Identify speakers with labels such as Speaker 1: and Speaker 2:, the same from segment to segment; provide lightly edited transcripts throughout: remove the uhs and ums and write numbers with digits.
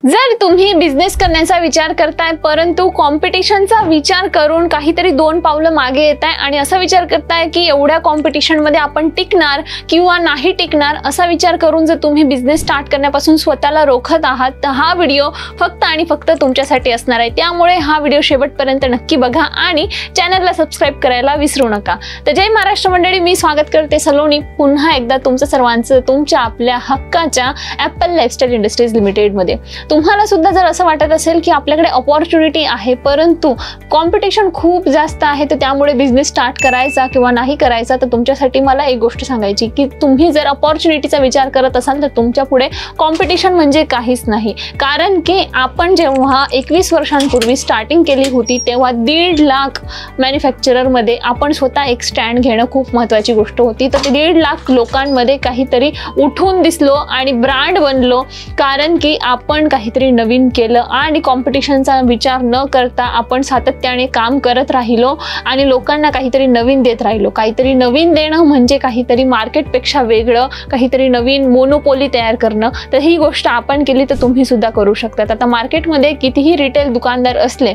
Speaker 1: जर तुम्ही बिझनेस करण्याचा विचार करताय परंतु कॉम्पिटिशनचा विचार करून काहीतरी 2 पावलं मागे येताय आणि असा विचार करताय की एवढ्या कॉम्पिटिशन मध्ये आपण टिकणार किंवा नाही टिकणार असा विचार करून जर तुम्ही बिझनेस स्टार्ट करण्यापासून स्वतःला रोखत आहात तर हा व्हिडिओ फक्त आणि फक्त तुमच्यासाठी असणार आहे। त्यामुळे हा व्हिडिओ शेवटपर्यंत नक्की बघा आणि चॅनलला सबस्क्राइब करायला विसरू नका। तर जय महाराष्ट्र मंडळी, मी स्वागत करते सलोनी पुन्हा एकदा तुमचं सर्वांचं तुमच्या आपल्या हक्काच्या ॲपल लाईफस्टाईल इंडस्ट्रीज लिमिटेड मध्ये। तुम्हाला सुद्धा जर असं वाटत असेल की आपल्याकडे अपॉर्च्युनिटी आहे परंतु कॉम्पिटिशन खूप जास्त आहे तर त्यामुळे बिझनेस स्टार्ट करायचा किंवा नाही करायचा, तर तुमच्यासाठी मला एक गोष्ट सांगायची की तुम्ही जर अपॉर्च्युनिटीचा विचार करत असाल तर तुमच्या पुढे कॉम्पिटिशन म्हणजे काहीच नाही। कारण की आपण जेव्हा 21 वर्षांपूर्वी स्टार्टिंग केली होती तेव्हा 1.5 लाख मॅन्युफॅक्चरर मध्ये आपण स्वतः एक स्टँड घेणं खूप महत्त्वाची गोष्ट होती। तर 1.5 लाख लोकांमध्ये काहीतरी उठून दिसलो आणि ब्रँड बनलो, कारण की आपण काहीतरी नवीन केलं आणि कॉम्पिटिशनचा विचार न करता आपण सातत्याने काम करत राहिलो आणि लोकांना काहीतरी नवीन देत राहिलो। काहीतरी नवीन देणं म्हणजे काहीतरी मार्केटपेक्षा वेगळं, काहीतरी नवीन मोनोपोली तयार करणं। तर ही गोष्ट आपण केली तर तुम्ही सुद्धा करू शकता। आता मार्केटमध्ये कितीही रिटेल दुकानदार असले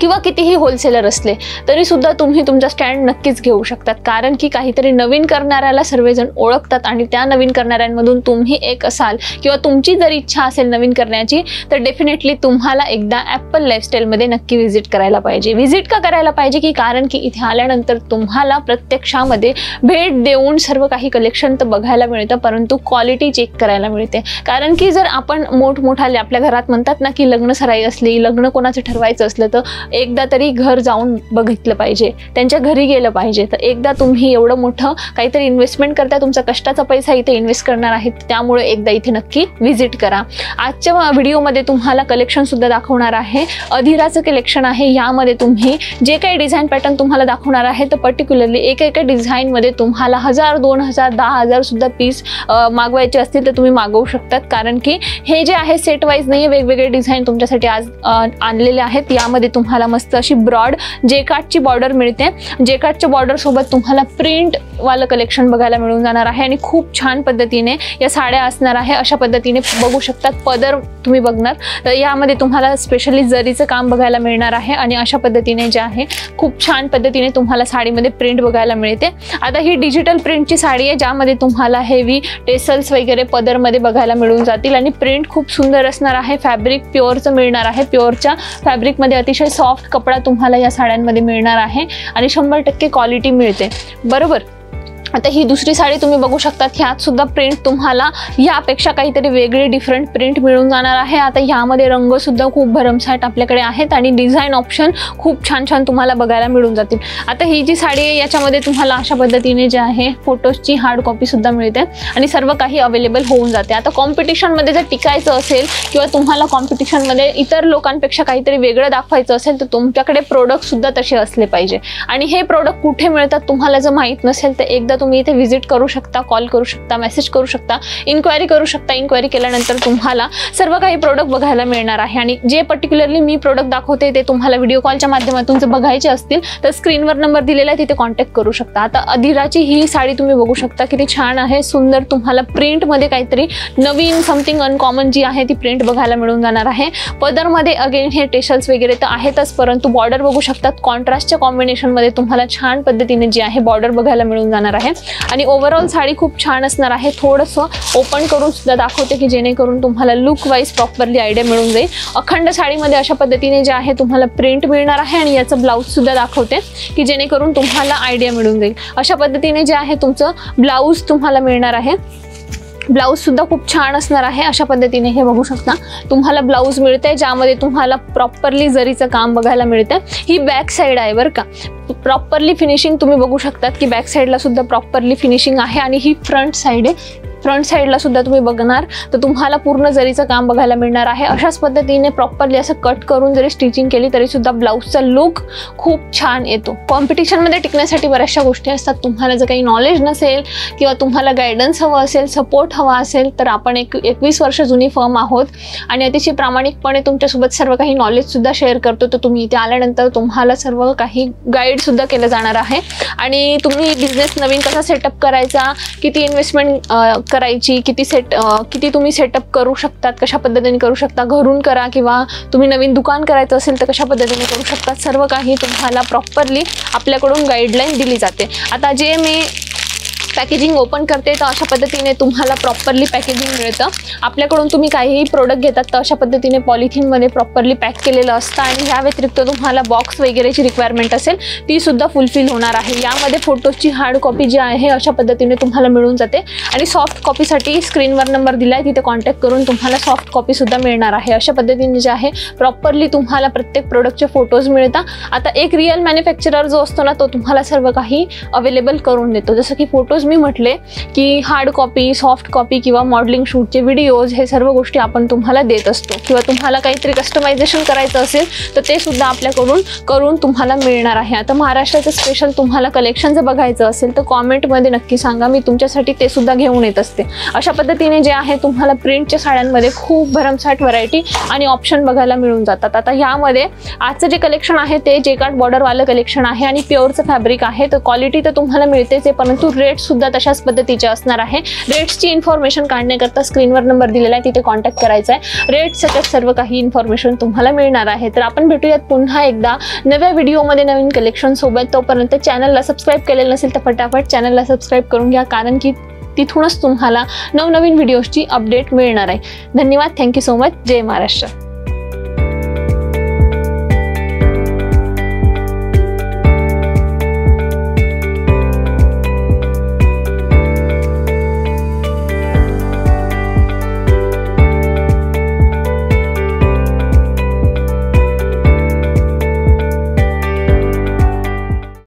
Speaker 1: किंवा कितीही होलसेलर असले तरी सुद्धा तुम्ही तुमचा स्टँड नक्कीच घेऊ शकतात, कारण की काहीतरी नवीन करणाऱ्याला सर्वजण ओळखतात आणि त्या नवीन करणाऱ्यांमधून तुम्ही एक असाल किंवा तुमची जर इच्छा असेल नवीन करण्याची तर डेफिनेटली तुम्हाला एकदा ॲपल लाईफस्टाईल मध्ये नक्की व्हिजिट करायला पाहिजे। व्हिजिट का करायला पाहिजे की कारण की इथे आल्यानंतर तुम्हाला प्रत्यक्षामध्ये भेट देऊन सर्व काही कलेक्शन तर बघायला मिळतं परंतु क्वालिटी चेक करायला मिळते। कारण की जर आपण मोठमोठाले आपल्या घरात म्हणतात ना की लग्न सराई असली, लग्न कोणाचं ठरवायचं असलं तर एकदा तरी घर जाऊन बघितलं पाहिजे, त्यांच्या घरी गेलं पाहिजे। तर एकदा तुम्ही एवढं मोठं काहीतरी इन्व्हेस्टमेंट करताय, तुमचा कष्टाचा पैसा इथे इन्व्हेस्ट करणार आहे, त्यामुळे एकदा इथे नक्की व्हिजिट करा। आजच्या व्हिडिओमध्ये तुम्हाला कलेक्शन सुद्धा दाखवणार आहे। अधिराचं कलेक्शन आहे, यामध्ये तुम्ही जे काही डिझाईन पॅटर्न तुम्हाला दाखवणार आहे तर पर्टिक्युलरली एक डिझाईनमध्ये तुम्हाला 1000, 2000, 10,000 सुद्धा पीस मागवायचे असतील तर तुम्ही मागवू शकतात, कारण की हे जे आहे सेट वाईज नाही, वेगवेगळे डिझाईन तुमच्यासाठी आज आणलेले आहेत। यामध्ये तुम्हाला मस्त अशी ब्रॉड जेकार्डची बॉर्डर मिळते। जेकार्डच्या बॉर्डर सोबत तुम्हाला प्रिंट वाला कलेक्शन बघायला मिळून जाणार आहे आणि खूप छान पद्धतीने या साड्या असणार आहे। अशा पद्धतीने बघू शकतात, पदर तुम्ही बघणार तर यामध्ये तुम्हाला स्पेशली जरीचं काम बघायला मिळणार आहे आणि अशा पद्धतीने जे आहे खूप छान पद्धतीने तुम्हाला साडीमध्ये प्रिंट बघायला मिळते। आता ही डिजिटल प्रिंटची साडी आहे ज्यामध्ये तुम्हाला हेवी टेसल्स वगैरे पदरमध्ये बघायला मिळून जातील आणि प्रिंट खूप सुंदर असणार आहे। फॅब्रिक प्युअरचं मिळणार आहे, प्युअरच्या फॅब्रिकमध्ये अतिशय सॉफ्ट कपडा तुम्हाला या साड्यांमध्ये मिळणार आहे आणि 100% क्वालिटी मिळते, बरोबर। आता ही दुसरी साडी तुम्ही बघू शकता, ह्यात सुद्धा प्रिंट तुम्हाला यापेक्षा काहीतरी वेगळी डिफरंट प्रिंट मिळून जाणार आहे। आता यामध्ये रंग सुद्धा खूप भरमसाठ आपल्याकडे आहेत आणि डिझाईन ऑप्शन खूप छान छान तुम्हाला बघायला मिळून जातील। आता ही जी साडी आहे याच्यामध्ये तुम्हाला अशा पद्धतीने जे आहे फोटोजची हार्ड कॉपी सुद्धा मिळते आणि सर्व काही अवेलेबल होऊन जाते। आता कॉम्पिटिशनमध्ये जर टिकायचं असेल किंवा तुम्हाला कॉम्पिटिशनमध्ये इतर लोकांपेक्षा काहीतरी वेगळं दाखवायचं असेल तर तुमच्याकडे प्रोडक्ट सुद्धा तसे असले पाहिजे आणि हे प्रोडक्ट कुठे मिळतात तुम्हाला जर माहीत नसेल तर एकदा तुम्ही इथे व्हिजिट करू शकता, कॉल करू शकता, मेसेज करू शकता, इन्क्वायरी करू शकता। इन्क्वायरी केल्यानंतर तुम्हाला सर्व काही प्रोडक्ट बघायला मिळणार आहे आणि जे पर्टिक्युलरली मी प्रोडक्ट दाखवते ते तुम्हाला व्हिडिओ कॉलच्या माध्यमातून जर बघायचे असतील तर स्क्रीनवर नंबर दिलेला आहे, तिथे कॉन्टॅक्ट करू शकता। आता अधिराची ही साडी तुम्ही बघू शकता, किती छान आहे, सुंदर तुम्हाला प्रिंटमध्ये काहीतरी नवीन समथिंग अनकॉमन जी आहे ती प्रिंट बघायला मिळून जाणार आहे। पदरमध्ये अगेन हे टेशल्स वगैरे तर आहेतच परंतु बॉर्डर बघू शकतात, कॉन्ट्रास्टच्या कॉम्बिनेशनमध्ये तुम्हाला छान पद्धतीने जी आहे बॉर्डर बघायला मिळून जाणार आहे आणि ओव्हरऑल साडी खूप छान असणार आहे। थोडंसं ओपन करून सुद्धा दाखवते की जेणेकरून तुम्हाला लुक वाईज प्रॉपरली आयडिया मिळून जाईल। अखंड साडीमध्ये अशा पद्धतीने जे आहे तुम्हाला प्रिंट मिळणार आहे आणि याचं ब्लाऊज सुद्धा दाखवते की जेणेकरून तुम्हाला आयडिया मिळून जाईल। अशा पद्धतीने जे आहे तुमचं ब्लाऊज तुम्हाला मिळणार आहे। ब्लाऊज सुद्धा खूप छान असणार आहे। अशा पद्धतीने हे बघू शकता तुम्हाला ब्लाऊज मिळते ज्यामध्ये तुम्हाला प्रॉपरली जरीचं काम बघायला मिळतं। ही बॅक साईड आहे बरं का, प्रॉपरली फिनिशिंग तुम्ही बघू शकतात की बॅक साईडला सुद्धा प्रॉपरली फिनिशिंग आहे आणि ही फ्रंट साईड आहे। फ्रंट साईडला सुद्धा तुम्ही बघणार तर तुम्हाला पूर्ण जरीचं काम बघायला मिळणार आहे। अशाच पद्धतीने प्रॉपरली असं कट करून जरी स्टिचिंग केली तरी सुद्धा ब्लाऊजचा लुक खूप छान येतो। कॉम्पिटिशनमध्ये टिकण्यासाठी बऱ्याचशा गोष्टी असतात, तुम्हाला जर काही नॉलेज नसेल किंवा तुम्हाला गायडन्स हवं असेल, सपोर्ट हवा असेल तर आपण 21 वर्ष जुनी फर्म आहोत आणि अतिशय प्रामाणिकपणे तुमच्यासोबत सर्व काही नॉलेज सुद्धा शेअर करतो। तर तुम्ही इथे आल्यानंतर तुम्हाला सर्व काही गाईड सुद्धा केलं जाणार आहे आणि तुम्ही बिझनेस नवीन कसा सेटअप करायचा, किती इन्व्हेस्टमेंट करायची, किती तुम्ही सेटअप करू शकतात, कशा पद्धतीने करू शकता, घरून करा किंवा तुम्ही नवीन दुकान करायचं असेल तर कशा पद्धतीने करू शकतात, सर्व काही तुम्हाला प्रॉपरली आपल्याकडून गाईडलाईन दिली जाते. आता जे मी पॅकेजिंग ओपन करते तर अशा पद्धतीने तुम्हाला प्रॉपरली पॅकेजिंग मिळतं. आपल्याकडून तुम्ही काहीही प्रोडक्ट घेतात तर अशा पद्धतीने पॉलिथिनमध्ये प्रॉपरली पॅक केलेलं असतं आणि ह्या व्यतिरिक्त तुम्हाला बॉक्स वगैरेची रिक्वायरमेंट असेल ती सुद्धा फुलफिल होणार आहे. यामध्ये फोटोजची हार्ड कॉपी जी आहे अशा पद्धतीने तुम्हाला मिळून जाते आणि सॉफ्ट कॉपीसाठी स्क्रीनवर नंबर दिला आहे, तिथे कॉन्टॅक्ट करून तुम्हाला सॉफ्ट कॉपी सुद्धा मिळणार आहे. अशा पद्धतीने जे आहे प्रॉपरली तुम्हाला प्रत्येक प्रोडक्टचे फोटोज मिळतात. आता एक रिअल मॅन्युफॅक्चरर जो असतो ना तो तुम्हाला सर्व काही अवेलेबल करून देतो. जसं की फोटोज मी म्हटले की हार्ड कॉपी, सॉफ्ट कॉपी किंवा मॉडेलिंग शूटचे व्हिडिओज हे सर्व गोष्टी आपण तुम्हाला देत असतो. किंवा तुम्हाला काहीतरी कस्टमायझेशन करायचं असेल तर ते सुद्धा आपल्याकडून करून तुम्हाला मिळणार आहे. आता महाराष्ट्राचं स्पेशल तुम्हाला कलेक्शन जर बघायचं असेल तर कॉमेंटमध्ये नक्की सांगा, मी तुमच्यासाठी ते सुद्धा घेऊन येत असते. अशा पद्धतीने जे आहे तुम्हाला प्रिंटच्या साड्यांमध्ये खूप भरमसाठ व्हरायटी आणि ऑप्शन बघायला मिळून जातात. आता ह्यामध्ये आजचं जे कलेक्शन आहे ते जेकार्ड बॉर्डरवालं कलेक्शन आहे आणि प्युअरचं फॅब्रिक आहे. तर क्वालिटी तर तुम्हाला मिळतेच आहे, परंतु रेट सुद्धा तशाच पद्धतीचे असणार आहे. रेट्सची इन्फॉर्मेशन काढण्याकरता स्क्रीनवर नंबर दिलेला आहे, तिथे कॉन्टॅक्ट करायचा आहे. रेट सकट सर्व काही इन्फॉर्मेशन तुम्हाला मिळणार आहे. तर आपण भेटूयात पुन्हा एकदा नव्या व्हिडिओमध्ये नवीन कलेक्शन सोबत. तोपर्यंत चॅनलला सबस्क्राईब केलेलं नसेल तर फटाफट चॅनलला सबस्क्राईब करून घ्या, कारण की तिथूनच तुम्हाला नवनवीन व्हिडिओजची अपडेट मिळणार आहे. धन्यवाद. Thank you so much. जय महाराष्ट्र.